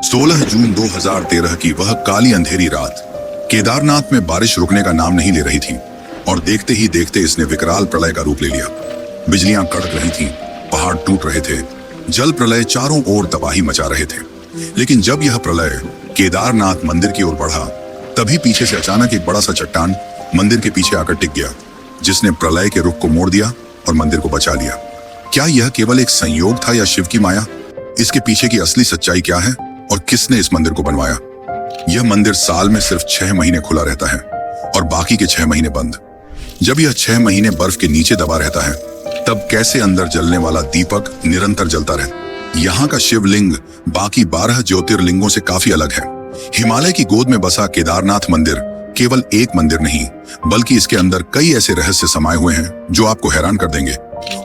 16 जून 2013 की वह काली अंधेरी रात केदारनाथ में बारिश रुकने का नाम नहीं ले रही थी और देखते ही देखते इसने विकराल प्रलय का रूप ले लिया। बिजलियां कड़क रही थीं, पहाड़ टूट रहे थे, जल प्रलय चारों ओर तबाही मचा रहे थे। लेकिन जब यह प्रलय केदारनाथ मंदिर की ओर बढ़ा, तभी पीछे से अचानक एक बड़ा सा चट्टान मंदिर के पीछे आकर टिक गया, जिसने प्रलय के रुख को मोड़ दिया और मंदिर को बचा लिया। क्या यह केवल एक संयोग था या शिव की माया? इसके पीछे की असली सच्चाई क्या है और किसने इस मंदिर को बनवाया? यह मंदिर साल में सिर्फ 6 महीने खुला रहता है और बाकी के 6 महीने बंद। जब यह 6 महीने बर्फ के नीचे दबा रहता है, तब कैसे अंदर जलने वाला दीपक निरंतर जलता रहता? यहाँ का शिवलिंग बाकी 12 ज्योतिर्लिंगों से काफी अलग है। हिमालय की गोद में बसा केदारनाथ मंदिर केवल एक मंदिर नहीं, बल्कि इसके अंदर कई ऐसे रहस्य समाये हुए हैं जो आपको हैरान कर देंगे।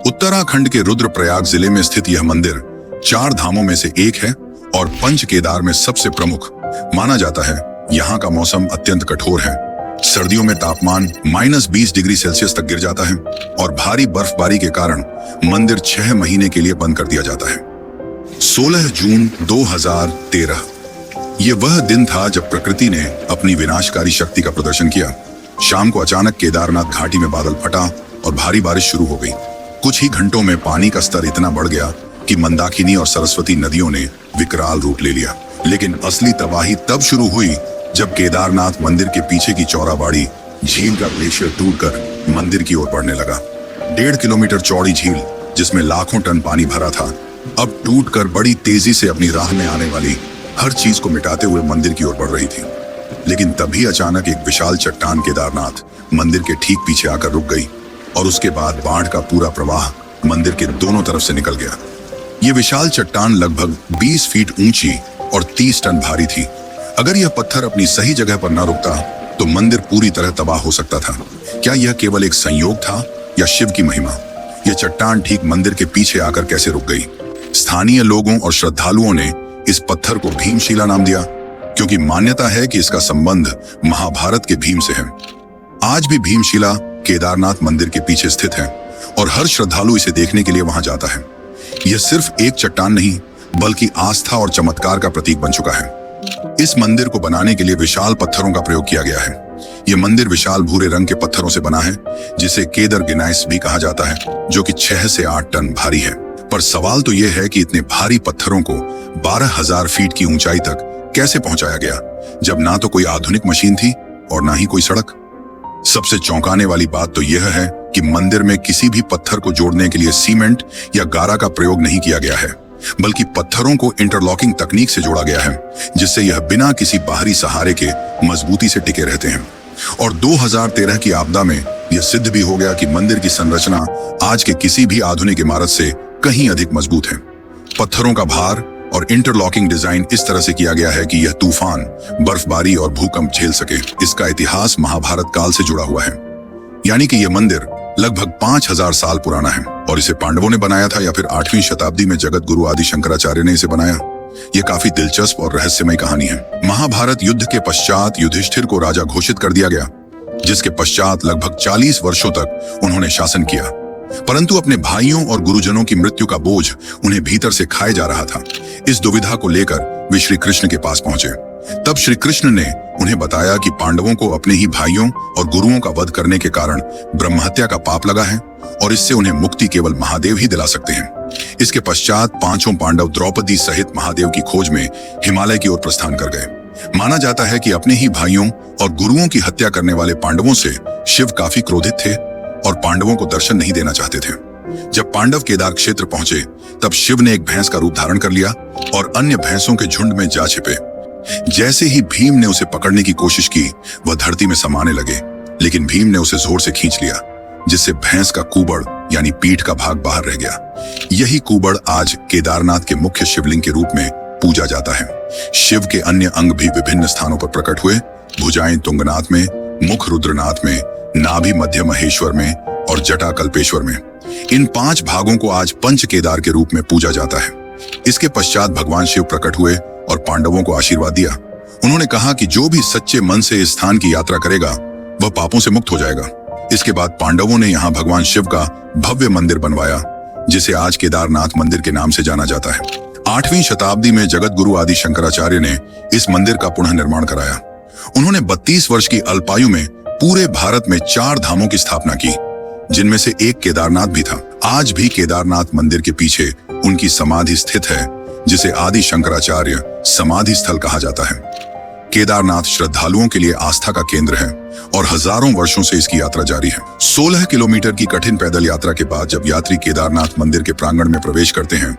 उत्तराखंड के रुद्रप्रयाग जिले में स्थित यह मंदिर 4 धामों में से एक है और पंच केदार में सबसे प्रमुख माना जाता है। यहाँ का मौसम अत्यंत कठोर है। सर्दियों में तापमान -20 डिग्री सेल्सियस तक गिर जाता है और भारी बर्फबारी के कारण मंदिर 6 महीने के लिए बंद कर दिया जाता है। 16 जून 2013 ये वह दिन था जब प्रकृति ने अपनी विनाशकारी शक्ति का प्रदर्शन किया। शाम को अचानक केदारनाथ घाटी में बादल फटा और भारी बारिश शुरू हो गई। कुछ ही घंटों में पानी का स्तर इतना बढ़ गया कि मंदाकिनी और सरस्वती नदियों ने विकराल रूप ले लिया। लेकिन असली तबाही तब शुरू हुई जब केदारनाथ मंदिर के पीछे की चौराबाड़ी झील का ग्लेशियर टूटकर मंदिर की ओर बढ़ने लगा। 1.5 किलोमीटर चौड़ी झील, जिसमें लाखों टन पानी भरा था, अब टूटकर बड़ी तेजी से अपनी राह में आने वाली हर चीज को मिटाते हुए मंदिर की ओर बढ़ रही थी। लेकिन तभी अचानक एक विशाल चट्टान केदारनाथ मंदिर के ठीक पीछे आकर रुक गई और उसके बाद बाढ़ का पूरा प्रवाह मंदिर के दोनों तरफ से निकल गया। ये विशाल चट्टान लगभग 20 फीट ऊंची और 30 टन भारी थी। अगर यह पत्थर अपनी सही जगह पर न रुकता तो मंदिर पूरी तरह तबाह हो सकता था। क्या यह केवल एक संयोग था या शिव की महिमा? यह चट्टान ठीक मंदिर के पीछे आकर कैसे रुक गई? स्थानीय लोगों और श्रद्धालुओं ने इस पत्थर को भीमशिला नाम दिया, क्योंकि मान्यता है कि इसका संबंध महाभारत के भीम से है। आज भी भीमशिला केदारनाथ मंदिर के पीछे स्थित है और हर श्रद्धालु इसे देखने के लिए वहां जाता है। यह सिर्फ एक चट्टान नहीं, बल्कि आस्था और चमत्कार का प्रतीक बन चुका है। इस मंदिर को बनाने के लिए विशाल पत्थरों का प्रयोग किया गया है। यह मंदिर विशाल भूरे रंग के पत्थरों से बना है, जिसे केदर गिनाइस भी कहा जाता है, जो कि 6 से 8 टन भारी है। पर सवाल तो यह है कि इतने भारी पत्थरों को 12,000 फीट की ऊंचाई तक कैसे पहुंचाया गया, जब ना तो कोई आधुनिक मशीन थी और ना ही कोई सड़क। सबसे चौंकाने वाली बात तो यह है कि मंदिर में किसी भी पत्थर को जोड़ने के लिए सीमेंट या गारा का प्रयोग नहीं किया गया है, बल्कि पत्थरों को इंटरलॉकिंग तकनीक से जोड़ा गया है, जिससे यह बिना किसी बाहरी सहारे के मजबूती से टिके रहते हैं। और 2013 की आपदा में यह सिद्ध भी हो गया कि मंदिर की संरचना आज के किसी भी आधुनिक इमारत से कहीं अधिक मजबूत है। पत्थरों का भार और इंटरलॉकिंग डिजाइन इस तरह से किया गया है कि यह तूफान, बर्फबारी और भूकंप झेल सके। इसका इतिहास महाभारत काल से जुड़ा हुआ है, यानी कि यह मंदिर लगभग 5000 साल पुराना है और इसे पांडवों ने बनाया था या फिर 8वीं शताब्दी में जगत गुरु आदि शंकराचार्य ने इसे बनाया। यह काफी दिलचस्प और रहस्यमय कहानी है। महाभारत युद्ध के पश्चात युधिष्ठिर को राजा घोषित कर दिया गया, जिसके पश्चात लगभग 40 वर्षों तक उन्होंने शासन किया। परंतु अपने भाइयों और गुरुजनों की मृत्यु का बोझ उन्हें भीतर से खाए जा रहा था। इस दुविधा को लेकर वे श्री कृष्ण के पास पहुंचे। तब श्री कृष्ण ने उन्हें बताया कि पांडवों को अपने ही भाइयों और गुरुओं का वध करने के कारण ब्रह्महत्या का पाप लगा है और इससे उन्हें मुक्ति केवल महादेव ही दिला सकते हैं। इसके पश्चात 5 पांडव द्रौपदी सहित महादेव की खोज में हिमालय की ओर प्रस्थान कर गए। माना जाता है कि अपने ही भाइयों और गुरुओं की हत्या करने वाले पांडवों से शिव काफी क्रोधित थे और पांडवों को दर्शन नहीं देना चाहते थे। जब पांडव केदार क्षेत्र पहुंचे, तब शिव ने एक भैंस का रूप धारण कर लिया और अन्य भैंसों के झुंड में जा छिपे। जैसे ही भीम ने उसे पकड़ने की कोशिश की, वह धरती में समाने लगे, लेकिन भीम ने उसे जोर से खींच लिया, जिससे भैंस का कुबड़ यानी पीठ का भाग बाहर रह गया। यही कुबड़ आज केदारनाथ के मुख्य शिवलिंग के रूप में पूजा जाता है। शिव के अन्य अंग भी विभिन्न स्थानों पर प्रकट हुए। भुजाएं तुंगनाथ में, मुख रुद्रनाथ में, नाभि मध्य महेश्वर में और जटा कल्पेश्वर में। इन 5 भागों को आज पंच केदार के रूप में पूजा जाता है। इसके पश्चात भगवान शिव प्रकट हुए और पांडवों को आशीर्वाद दिया। उन्होंने कहा कि जो भी सच्चे मन से इस स्थान की यात्रा करेगा, वह पापों से मुक्त हो जाएगा। इसके बाद पांडवों ने यहाँ भगवान शिव का भव्य मंदिर बनवाया, जिसे आज केदारनाथ मंदिर के नाम से जाना जाता है। 8वीं शताब्दी में जगत गुरु आदि शंकराचार्य ने इस मंदिर का पुनः निर्माण कराया। उन्होंने 32 वर्ष की अल्पायु में पूरे भारत में 4 धामों की स्थापना की, जिनमें से एक केदारनाथ भी था। आज भी केदारनाथ मंदिर के पीछे उनकी समाधि स्थित है, जिसे आदि शंकराचार्य समाधि स्थल कहा जाता है। केदारनाथ श्रद्धालुओं के लिए आस्था का केंद्र है और हजारों वर्षों से इसकी यात्रा जारी है। 16 किलोमीटर की कठिन पैदल यात्रा के बाद जब यात्री केदारनाथ मंदिर के प्रांगण में प्रवेश करते हैं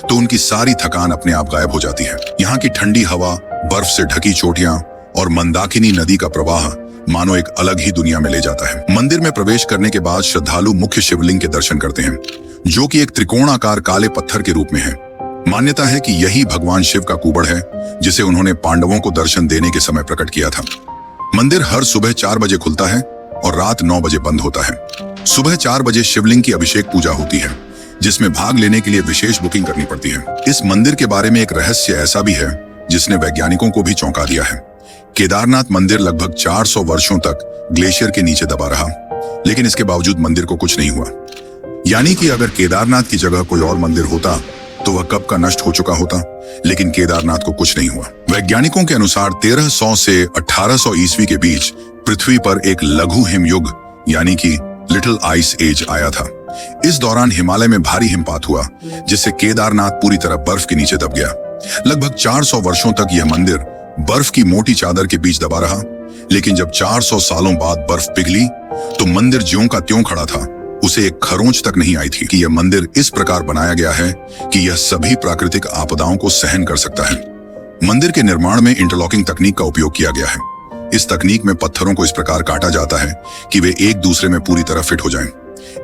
तो उनकी सारी थकान अपने आप गायब हो जाती है। यहाँ की ठंडी हवा, बर्फ से ढकी चोटियां और मंदाकिनी नदी का प्रवाह मानो एक अलग ही दुनिया में ले जाता है। मंदिर में प्रवेश करने के बाद श्रद्धालु मुख्य शिवलिंग के दर्शन करते हैं, जो कि एक त्रिकोणाकार काले पत्थर के रूप में है। मान्यता है कि यही भगवान शिव का कुबड़ है, जिसे उन्होंने पांडवों को दर्शन देने के समय प्रकट किया था। मंदिर हर सुबह 4 बजे खुलता है और रात 9 बजे बंद होता है। सुबह 4 बजे शिवलिंग की अभिषेक पूजा होती है, जिसमें भाग लेने के लिए विशेष बुकिंग करनी पड़ती है। इस मंदिर के बारे में एक रहस्य ऐसा भी है जिसने वैज्ञानिकों को भी चौंका दिया है। केदारनाथ मंदिर लगभग 400 वर्षों तक ग्लेशियर के नीचे दबा रहा, लेकिन इसके बावजूद मंदिर को कुछ नहीं हुआ। यानी कि अगर केदारनाथ की जगह कोई और मंदिर होता तो वह कब का नष्ट हो चुका होता, लेकिन केदारनाथ को कुछ नहीं हुआ। वैज्ञानिकों के अनुसार 1300 से 1800 ईस्वी के बीच पृथ्वी पर एक लघु हिमयुग यानी कि लिटिल आइस एज आया था। इस दौरान हिमालय में भारी हिमपात हुआ, जिससे केदारनाथ पूरी तरह बर्फ के नीचे दब गया। लगभग 400 वर्षों तक यह मंदिर बर्फ की मोटी चादर के बीच दबा रहा, लेकिन जब 400 सालों बाद बर्फ पिघली तो मंदिर ज्यों का त्यों खड़ा था। उसे एक खरोंच तक नहीं आई थी कि यह मंदिर इस प्रकार बनाया गया है कि यह सभी प्राकृतिक आपदाओं को सहन कर सकता है। मंदिर के निर्माण में इंटरलॉकिंग तकनीक का उपयोग किया गया है। इस तकनीक में पत्थरों को इस प्रकार काटा जाता है कि वे एक दूसरे में पूरी तरह फिट हो जाएं।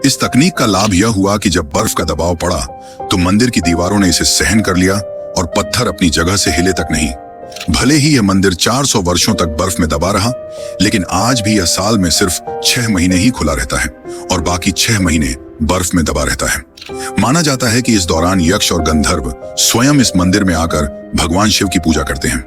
इस तकनीक का लाभ यह हुआ कि जब बर्फ का दबाव पड़ा तो मंदिर की दीवारों ने इसे सहन कर लिया और पत्थर अपनी जगह से हिले तक नहीं। भले ही यह मंदिर 400 वर्षों तक बर्फ में दबा रहा, लेकिन आज भी यह साल में सिर्फ 6 महीने ही खुला रहता है और बाकी 6 महीने बर्फ में दबा रहता है। माना जाता है कि इस दौरान यक्ष और गंधर्व स्वयं इस मंदिर में आकर भगवान शिव की पूजा करते हैं।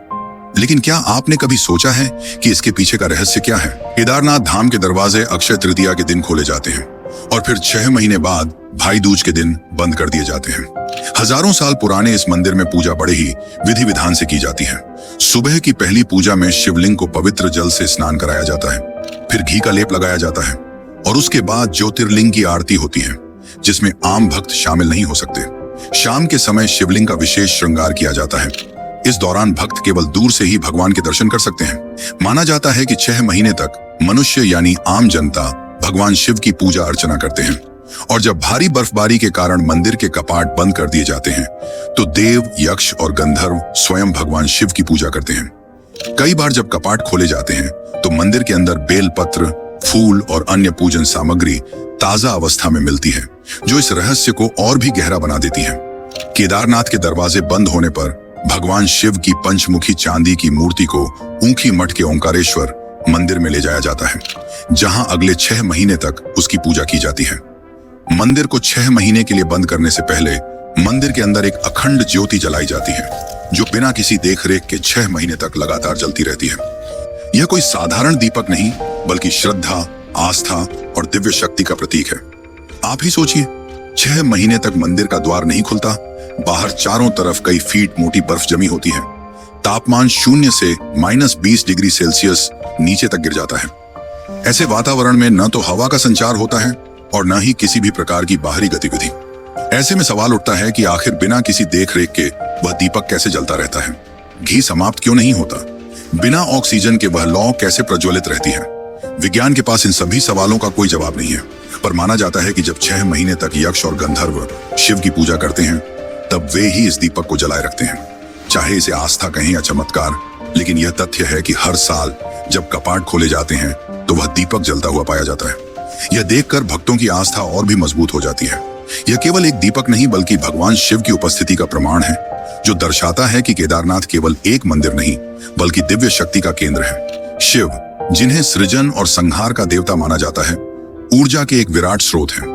लेकिन क्या आपने कभी सोचा है कि इसके पीछे का रहस्य क्या है? केदारनाथ धाम के दरवाजे अक्षय तृतीया के दिन खोले जाते हैं और फिर 6 महीने बाद भाई दूज के दिन बंद कर दिए जाते हैं। हजारों साल पुराने इस मंदिर में पूजा बड़े ही विधि विधान से की जाती है। सुबह की पहली पूजा में शिवलिंग को पवित्र जल से स्नान कराया जाता है, फिर घी का लेप लगाया जाता है और उसके बाद ज्योतिर्लिंग की आरती होती है, जिसमें आम भक्त शामिल नहीं हो सकते। शाम के समय शिवलिंग का विशेष श्रृंगार किया जाता है। इस दौरान भक्त केवल दूर से ही भगवान के दर्शन कर सकते हैं। माना जाता है कि 6 महीने तक मनुष्य यानी आम जनता भगवान शिव की पूजा अर्चना करते हैं और जब भारी बर्फबारी के कारण मंदिर के कपाट बंद कर दिए जाते हैं तो देव, यक्ष और गंधर्व स्वयं भगवान शिव की पूजा करते हैं। कई बार जब कपाट खोले जाते हैं तो मंदिर के अंदर बेलपत्र, फूल और अन्य पूजन सामग्री ताजा अवस्था में मिलती है, जो इस रहस्य को और भी गहरा बना देती है। केदारनाथ के दरवाजे बंद होने पर भगवान शिव की पंचमुखी चांदी की मूर्ति को ऊखी मठ के ओंकारेश्वर मंदिर में ले जाया जाता है, जहां अगले 6 महीने तक उसकी पूजा की जाती है। मंदिर को 6 महीने के लिए बंद करने से पहले मंदिर के अंदर एक अखंड ज्योति जलाई जाती है, जो बिना किसी देखरेख के 6 महीने तक लगातार जलती रहती है। यह कोई साधारण दीपक नहीं, बल्कि श्रद्धा, आस्था और दिव्य शक्ति का प्रतीक है। आप ही सोचिए, 6 महीने तक मंदिर का द्वार नहीं खुलता, बाहर चारों तरफ कई फीट मोटी बर्फ जमी होती है, तापमान 0 से -20 डिग्री सेल्सियस नीचे तक गिर जाता है। ऐसे वातावरण में न तो हवा का संचार होता है और न ही किसी भी प्रकार की बाहरी गतिविधि। ऐसे में सवाल उठता है कि आखिर बिना किसी देखरेख के वह दीपक कैसे जलता रहता है? घी समाप्त क्यों नहीं होता? बिना ऑक्सीजन के वह लौ कैसे प्रज्वलित रहती है? विज्ञान के पास इन सभी सवालों का कोई जवाब नहीं है, पर माना जाता है कि जब 6 महीने तक यक्ष और गंधर्व शिव की पूजा करते हैं, तब वे ही इस दीपक को जलाए रखते हैं। चाहे इसे आस्था कहें या चमत्कार, लेकिन यह तथ्य है कि हर साल जब कपाट खोले जाते हैं तो वह दीपक जलता हुआ पाया जाता है। यह देखकर भक्तों की आस्था और भी मजबूत हो जाती है। यह केवल एक दीपक नहीं, बल्कि भगवान शिव की उपस्थिति का प्रमाण है, जो दर्शाता है कि केदारनाथ केवल एक मंदिर नहीं, बल्कि दिव्य शक्ति का केंद्र है। शिव, जिन्हें सृजन और संहार का देवता माना जाता है, ऊर्जा के एक विराट स्रोत हैं।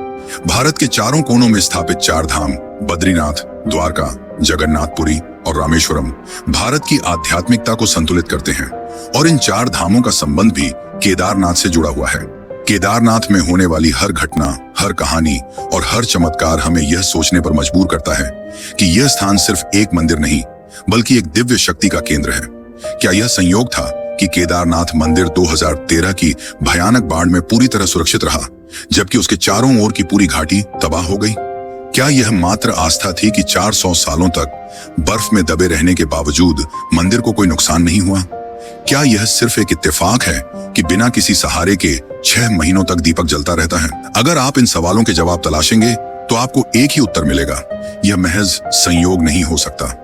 भारत के चारों कोनों में स्थापित 4 धाम बद्रीनाथ, द्वारका, जगन्नाथपुरी और रामेश्वरम भारत की आध्यात्मिकता को संतुलित करते हैं और इन 4 धामों का संबंध भी केदारनाथ से जुड़ा हुआ है। केदारनाथ में होने वाली हर घटना, हर कहानी और हर चमत्कार हमें यह सोचने पर मजबूर करता है कि यह स्थान सिर्फ एक मंदिर नहीं बल्कि एक दिव्य शक्ति का केंद्र है। क्या यह संयोग था कि केदारनाथ मंदिर 2013 की भयानक बाढ़ में पूरी तरह सुरक्षित रहा, जबकि उसके चारों ओर की पूरी घाटी तबाह हो गई? क्या यह मात्र आस्था थी कि 400 सालों तक बर्फ में दबे रहने के बावजूद मंदिर को कोई नुकसान नहीं हुआ? क्या यह सिर्फ एक इत्तेफाक है कि बिना किसी सहारे के 6 महीनों तक दीपक जलता रहता है? अगर आप इन सवालों के जवाब तलाशेंगे तो आपको एक ही उत्तर मिलेगा, यह महज संयोग नहीं हो सकता।